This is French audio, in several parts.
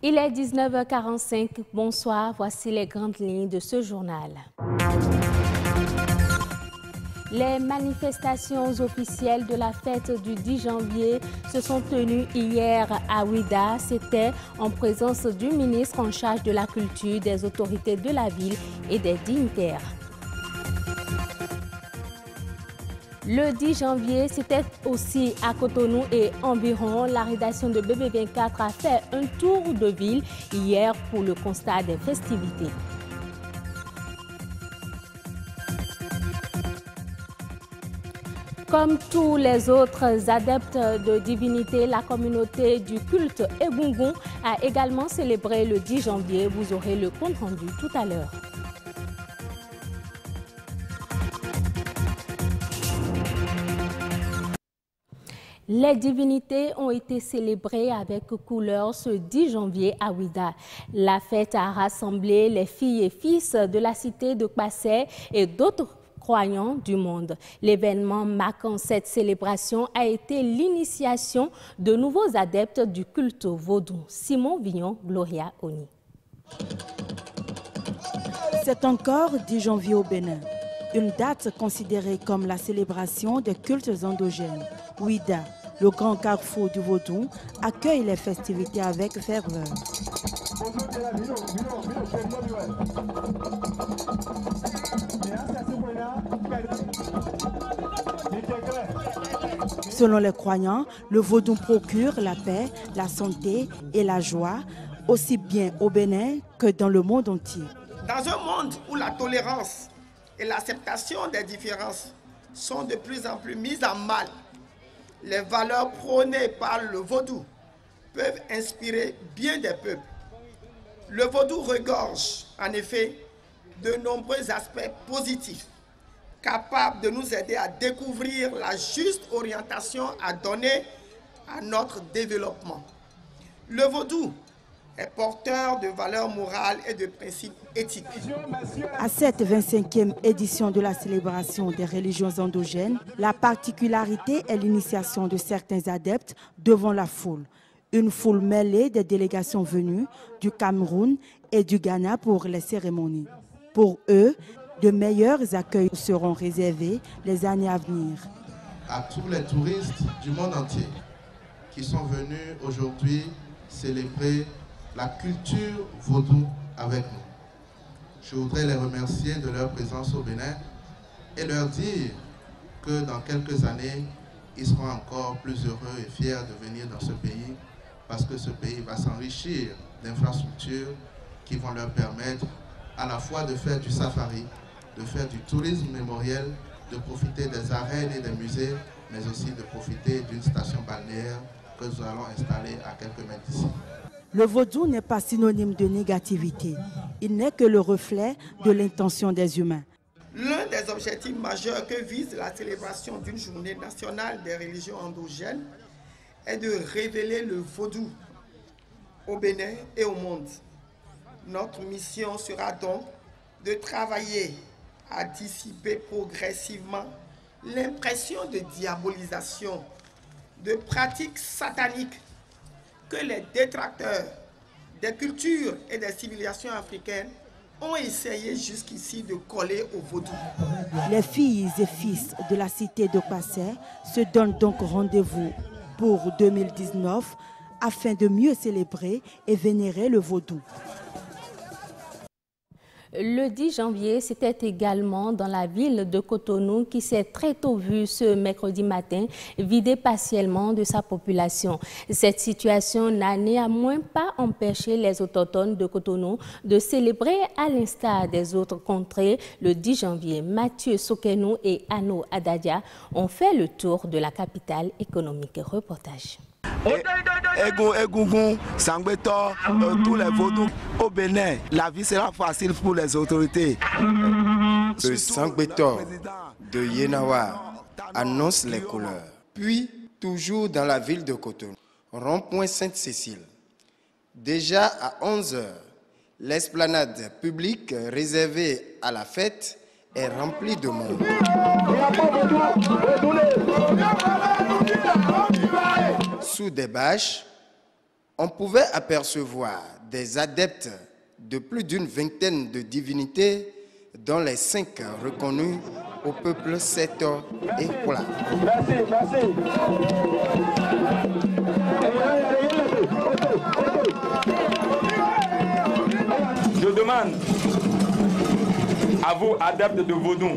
Il est 19h45. Bonsoir, voici les grandes lignes de ce journal. Les manifestations officielles de la fête du 10 janvier se sont tenues hier à Ouidah. C'était en présence du ministre en charge de la culture, des autorités de la ville et des dignitaires. Le 10 janvier, c'était aussi à Cotonou et environ. La rédaction de BB24 a fait un tour de ville hier pour le constat des festivités. Comme tous les autres adeptes de divinité, la communauté du culte Egungun a également célébré le 10 janvier. Vous aurez le compte rendu tout à l'heure. Les divinités ont été célébrées avec couleur ce 10 janvier à Ouidah. La fête a rassemblé les filles et fils de la cité de Kpassé et d'autres croyants du monde. L'événement marquant cette célébration a été l'initiation de nouveaux adeptes du culte vaudou. Simon Vignon, Gloria Oni. C'est encore 10 janvier au Bénin, une date considérée comme la célébration des cultes endogènes. Ouidah, le grand carrefour du vaudou, accueille les festivités avec ferveur. Selon les croyants, le vaudou procure la paix, la santé et la joie, aussi bien au Bénin que dans le monde entier. Dans un monde où la tolérance et l'acceptation des différences sont de plus en plus mises à mal, les valeurs prônées par le vaudou peuvent inspirer bien des peuples. Le vaudou regorge en effet de nombreux aspects positifs, capables de nous aider à découvrir la juste orientation à donner à notre développement. Le vaudou est porteur de valeurs morales et de principes éthiques. À cette 25e édition de la célébration des religions endogènes, la particularité est l'initiation de certains adeptes devant la foule. Une foule mêlée des délégations venues du Cameroun et du Ghana pour les cérémonies. Pour eux, de meilleurs accueils seront réservés les années à venir. À tous les touristes du monde entier qui sont venus aujourd'hui célébrer la culture vaudou avec nous. Je voudrais les remercier de leur présence au Bénin et leur dire que dans quelques années, ils seront encore plus heureux et fiers de venir dans ce pays parce que ce pays va s'enrichir d'infrastructures qui vont leur permettre à la fois de faire du safari, de faire du tourisme mémoriel, de profiter des arènes et des musées, mais aussi de profiter d'une station balnéaire que nous allons installer à quelques mètres d'ici. Le vaudou n'est pas synonyme de négativité. Il n'est que le reflet de l'intention des humains. L'un des objectifs majeurs que vise la célébration d'une journée nationale des religions endogènes est de révéler le vaudou au Bénin et au monde. Notre mission sera donc de travailler à dissiper progressivement l'impression de diabolisation, de pratiques sataniques que les détracteurs des cultures et des civilisations africaines ont essayé jusqu'ici de coller au vaudou. Les filles et fils de la cité de Kpassé se donnent donc rendez-vous pour 2019 afin de mieux célébrer et vénérer le vaudou. Le 10 janvier, c'était également dans la ville de Cotonou qui s'est très tôt vu ce mercredi matin vidé partiellement de sa population. Cette situation n'a néanmoins pas empêché les autochtones de Cotonou de célébrer à l'instar des autres contrées le 10 janvier. Mathieu Sokenou et Anno Adadia ont fait le tour de la capitale économique. Reportage. Egungun, Sangbeto, tous les vaudous au Bénin, la vie sera facile pour les autorités. Le Sangbeto de Yenawa annonce les couleurs. Puis, toujours dans la ville de Cotonou, rond-point Sainte-Cécile. Déjà à 11h, l'esplanade publique réservée à la fête est remplie de monde. Sous des bâches, on pouvait apercevoir des adeptes de plus d'une vingtaine de divinités, dont les 5 reconnus au peuple Seto et Pula. Merci. Je demande à vous, adeptes de Vodou,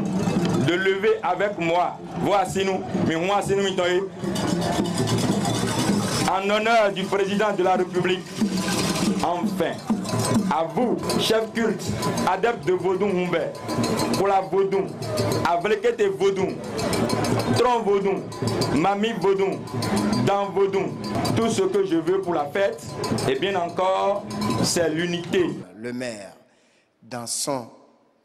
de lever avec moi, voici nous, mais moi, c'est nous, en honneur du président de la République. Enfin, à vous, chef culte, adeptes de Vodou Humbert, pour la Vodou, Avlekete Vodou, Tron Vodou, Mami Vodou, dans Vodou, tout ce que je veux pour la fête, et bien encore, c'est l'unité. Le maire, dans son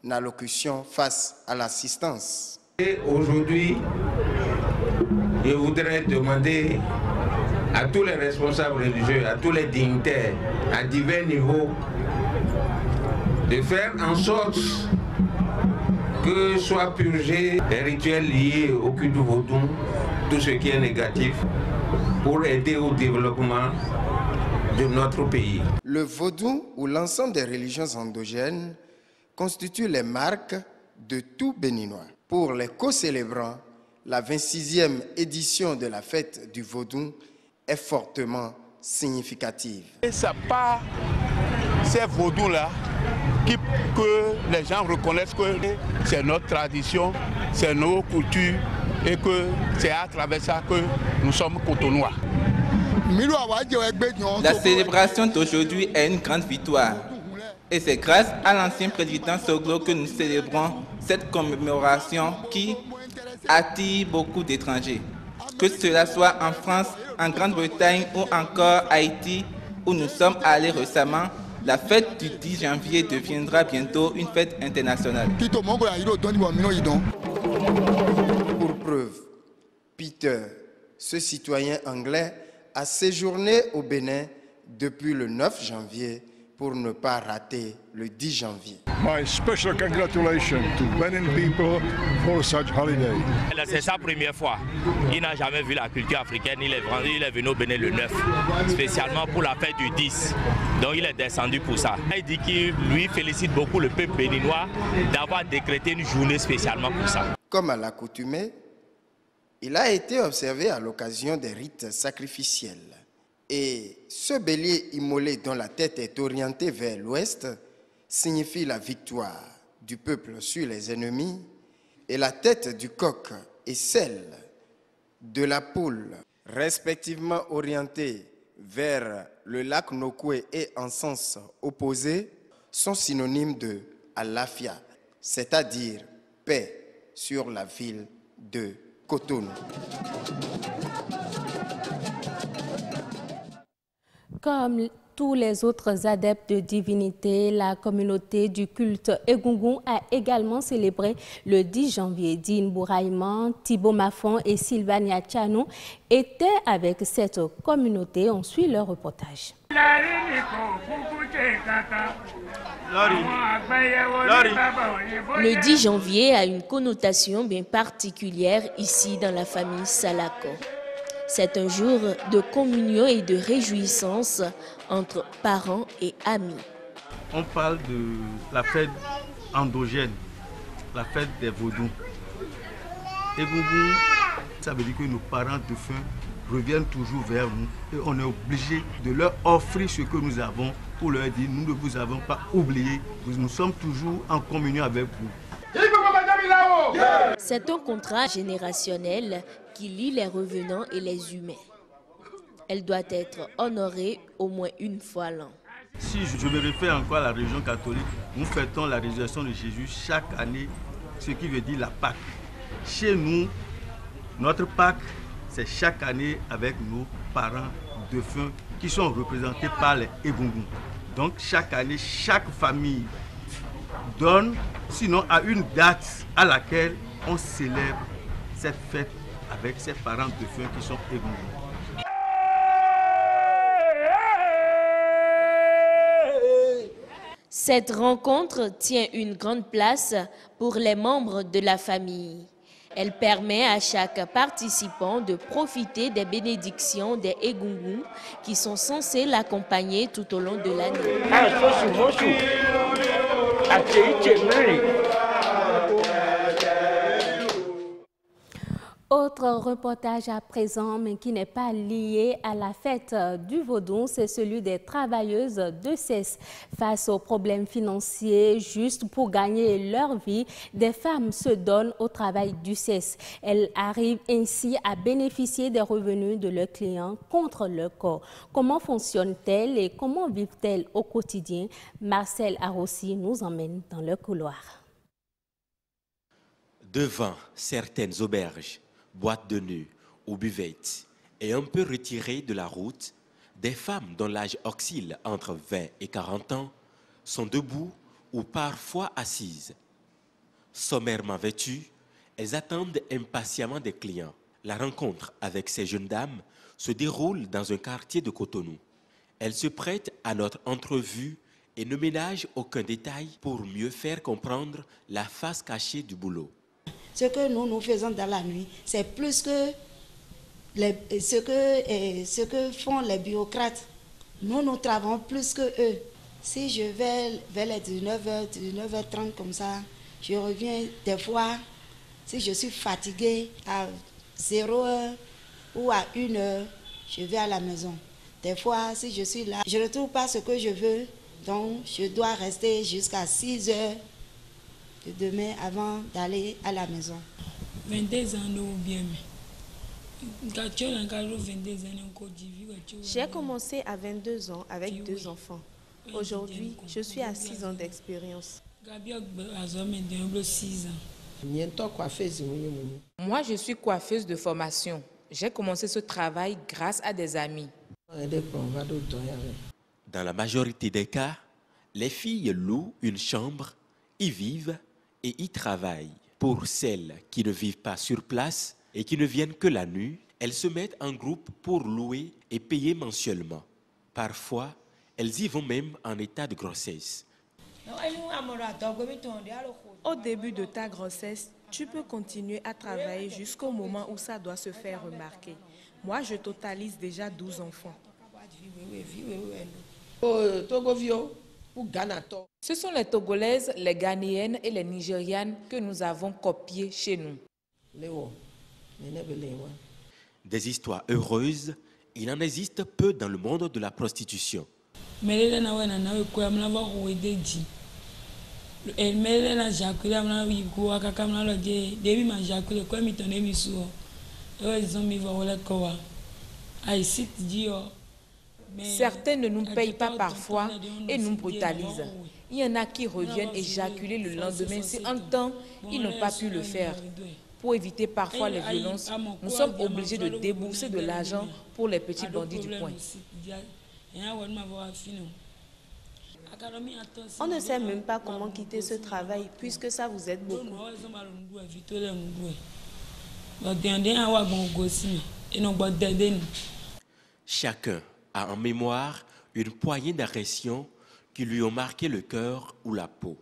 allocution face à l'assistance. Aujourd'hui, je voudrais demander à tous les responsables religieux, à tous les dignitaires, à divers niveaux, de faire en sorte que soient purgés les rituels liés au culte vaudou, tout ce qui est négatif, pour aider au développement de notre pays. Le vaudou ou l'ensemble des religions endogènes constitue les marques de tout Béninois. Pour les co-célébrants, la 26e édition de la fête du vaudou est fortement significative. Et c'est pas ces vaudous-là que les gens reconnaissent que c'est notre tradition, c'est nos coutumes et que c'est à travers ça que nous sommes cotonois. La célébration d'aujourd'hui est une grande victoire. Et c'est grâce à l'ancien président Soglo que nous célébrons cette commémoration qui attire beaucoup d'étrangers. Que cela soit en France, en Grande-Bretagne ou encore Haïti, où nous sommes allés récemment, la fête du 10 janvier deviendra bientôt une fête internationale. Pour preuve, Peter, ce citoyen anglais, a séjourné au Bénin depuis le 9 janvier pour ne pas rater le 10 janvier. My special congratulations to Benin people for such holiday. C'est sa première fois. Il n'a jamais vu la culture africaine. Il est venu au Bénin le 9, spécialement pour la fête du 10. Donc il est descendu pour ça. Il dit qu'il lui félicite beaucoup le peuple béninois d'avoir décrété une journée spécialement pour ça. Comme à l'accoutumée, il a été observé à l'occasion des rites sacrificiels. Et ce bélier immolé dont la tête est orientée vers l'ouest signifie la victoire du peuple sur les ennemis, et la tête du coq et celle de la poule, respectivement orientées vers le lac Nokoué et en sens opposé, sont synonymes de Alafia, c'est-à-dire paix sur la ville de Cotonou. Comme tous les autres adeptes de divinité, la communauté du culte Egungun a également célébré le 10 janvier. Dine Bouraïman, Thibaut Mafon et Sylvania Tchanou étaient avec cette communauté. On suit leur reportage. Le 10 janvier a une connotation bien particulière ici dans la famille Salako. C'est un jour de communion et de réjouissance entre parents et amis. On parle de la fête endogène, la fête des vaudous. Egungun, ça veut dire que nos parents défunts reviennent toujours vers nous et on est obligé de leur offrir ce que nous avons pour leur dire nous ne vous avons pas oublié, nous sommes toujours en communion avec vous. C'est un contrat générationnel qui lie les revenants et les humains. Elle doit être honorée au moins une fois l'an. Si je me réfère encore à la religion catholique, nous fêtons la résurrection de Jésus chaque année, ce qui veut dire la Pâque. Chez nous, notre Pâque, c'est chaque année avec nos parents défunts qui sont représentés par les Egungun. Donc chaque année, chaque famille donne, sinon à une date à laquelle on célèbre cette fête avec ses parents défunts qui sont Egungun. Cette rencontre tient une grande place pour les membres de la famille. Elle permet à chaque participant de profiter des bénédictions des Egungun qui sont censés l'accompagner tout au long de l'année. Autre reportage à présent, mais qui n'est pas lié à la fête du Vodou, c'est celui des travailleuses de CES. Face aux problèmes financiers, juste pour gagner leur vie, des femmes se donnent au travail du CES. Elles arrivent ainsi à bénéficier des revenus de leurs clients contre leur corps. Comment fonctionnent-elles et comment vivent-elles au quotidien? Marcel Arossi nous emmène dans leur couloir. Devant certaines auberges, boîtes de nuit ou buvettes, et un peu retirées de la route, des femmes dont l'âge oscille entre 20 et 40 ans sont debout ou parfois assises. Sommairement vêtues, elles attendent impatiemment des clients. La rencontre avec ces jeunes dames se déroule dans un quartier de Cotonou. Elles se prêtent à notre entrevue et ne ménagent aucun détail pour mieux faire comprendre la face cachée du boulot. Ce que nous faisons dans la nuit, c'est plus que ce que font les bureaucrates. Nous travaillons plus que eux. Si je vais vers les 19h, 19h30 comme ça, je reviens des fois, si je suis fatiguée, à 0h ou à 1h, je vais à la maison. Des fois, si je suis là, je ne retrouve pas ce que je veux, donc je dois rester jusqu'à 6h de demain avant d'aller à la maison. 22 ans ou bien. J'ai commencé à 22 ans avec 2 enfants. Aujourd'hui, je suis à 6 ans d'expérience. Moi, je suis coiffeuse de formation. J'ai commencé ce travail grâce à des amis. Dans la majorité des cas, les filles louent une chambre, y vivent et y travaillent. Pour celles qui ne vivent pas sur place et qui ne viennent que la nuit, elles se mettent en groupe pour louer et payer mensuellement. Parfois, elles y vont même en état de grossesse. Au début de ta grossesse, tu peux continuer à travailler jusqu'au moment où ça doit se faire remarquer. Moi, je totalise déjà 12 enfants. Ce sont les Togolaises, les Ghanéennes et les Nigérianes que nous avons copiées chez nous. Des histoires heureuses, il en existe peu dans le monde de la prostitution. Certains ne nous payent pas parfois et nous brutalisent. Il y en a qui reviennent éjaculer le lendemain si en temps ils n'ont pas pu le faire. Pour éviter parfois les violences, nous sommes obligés de débourser de l'argent pour les petits bandits du coin. On ne sait même pas comment quitter ce travail puisque ça vous aide beaucoup. Chacun a en mémoire une poignée d'agressions qui lui ont marqué le cœur ou la peau.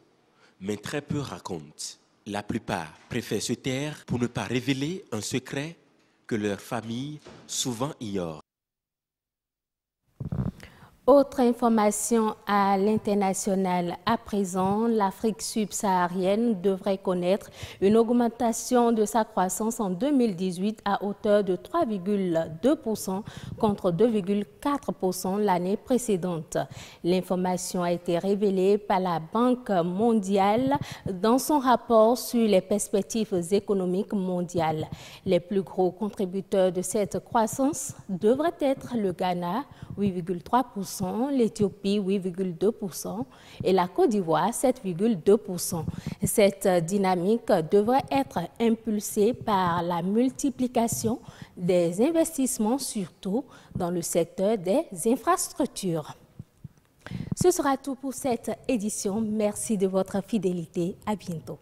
Mais très peu racontent. La plupart préfèrent se taire pour ne pas révéler un secret que leur famille souvent ignore. Autre information à l'international. À présent, l'Afrique subsaharienne devrait connaître une augmentation de sa croissance en 2018 à hauteur de 3,2% contre 2,4% l'année précédente. L'information a été révélée par la Banque mondiale dans son rapport sur les perspectives économiques mondiales. Les plus gros contributeurs de cette croissance devraient être le Ghana, 8,3%, l'Éthiopie 8,2% et la Côte d'Ivoire 7,2%. Cette dynamique devrait être impulsée par la multiplication des investissements, surtout dans le secteur des infrastructures. Ce sera tout pour cette édition. Merci de votre fidélité. À bientôt.